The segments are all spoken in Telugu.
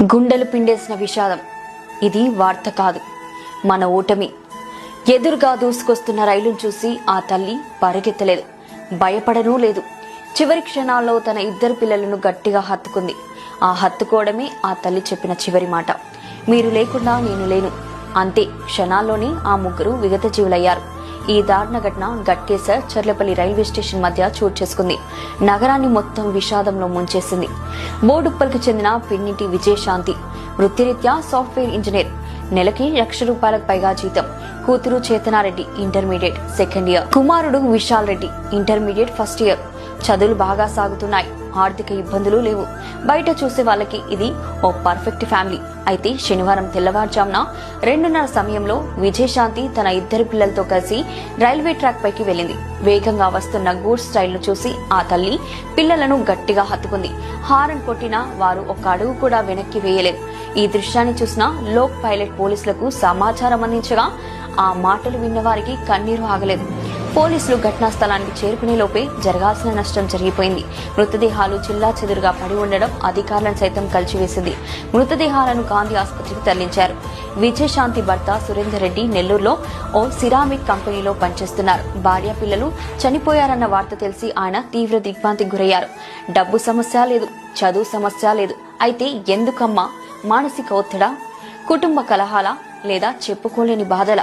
గుండెలు పిండేసిన విషాదం. ఇది వార్త కాదు, మన ఓటమి. ఎదురుగా దూసుకొస్తున్న రైలును చూసి ఆ తల్లి పరిగెత్తలేదు, భయపడనూ లేదు. చివరి క్షణాల్లో తన ఇద్దరు పిల్లలను గట్టిగా హత్తుకుంది. ఆ హత్తుకోవడమే ఆ తల్లి చెప్పిన చివరి మాట. మీరు లేకుండా నేను లేను. అంతే, క్షణాల్లోనే ఆ ముగ్గురు విగత జీవులయ్యారు. ఈ దారుణ ఘటన గట్కేసర్ చర్లపల్లి రైల్వే స్టేషన్ మధ్య చోటు చేసుకుంది. నగరాన్ని మొత్తం విషాదంలో ముంచేసింది. బోడుప్పల్కి చెందిన పిన్నిటి విజయశాంతి వృత్తిరీత్యా సాఫ్ట్వేర్ ఇంజనీర్. నెలకి ₹1,00,000 పైగా జీతం. కూతురు చేతనారెడ్డి ఇంటర్మీడియట్ సెకండ్ ఇయర్. కుమారుడు Vishal Reddy intermediate first year. చదువులు బాగా సాగుతున్నాయి, ఆర్థిక ఇబ్బందులు లేవు. బయట చూసే వాళ్ళకి ఇది ఓ పర్ఫెక్ట్ ఫ్యామిలీ. అయితే శనివారం తెల్లవారుజామున 2:30 సమయంలో విజయశాంతి తన ఇద్దరు పిల్లలతో కలిసి రైల్వే ట్రాక్ పైకి వెళ్లింది. వేగంగా వస్తున్న గూడ్స్ రైలును చూసి ఆ తల్లి పిల్లలను గట్టిగా హత్తుకుంది. హారన్ కొట్టినా వారు ఒక అడుగు కూడా వెనక్కి వేయలేదు. ఈ దృశ్యాన్ని చూసిన లోక్ పైలట్ పోలీసులకు సమాచారం అందించగా ఆ మాటలు విన్న వారికి కన్నీరు ఆగలేదు. పోలీసులు ఘటనా స్థలానికి చేరుకునే లోపే జరగాల్సిన నష్టం జరిగిపోయింది. మృతదేహాలు చిల్లా చెదురుగా పడి ఉండడం అధికారులను సైతం కలిచివేసింది. మృతదేహాలను గాంధీ ఆసుపత్రికి తరలించారు. విజయశాంతి భర్త సురేందర్ రెడ్డి నెల్లూరులో ఓ సిరామిక్ కంపెనీలో పనిచేస్తున్నారు. భార్య పిల్లలు చనిపోయారన్న వార్త తెలిసి ఆయన తీవ్ర దిగ్భ్రాంతికి గురయ్యారు. డబ్బు సమస్య లేదు, చదువు సమస్య లేదు. అయితే ఎందుకమ్మా? మానసిక ఒత్తిడా, కుటుంబ కలహాల, లేదా చెప్పుకోలేని బాధల?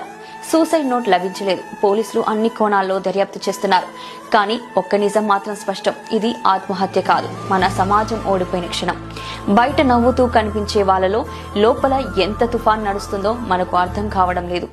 సూసైడ్ నోట్ లభించలేదు. పోలీసులు అన్ని కోణాల్లో దర్యాప్తు చేస్తున్నారు. కానీ ఒక్క నిజం మాత్రం స్పష్టం, ఇది ఆత్మహత్య కాదు, మన సమాజం ఓడిపోయిన క్షణం. బయట నవ్వుతూ కనిపించే వాళ్ళలో లోపల ఎంత తుఫాన్ నడుస్తుందో మనకు అర్థం కావడం లేదు.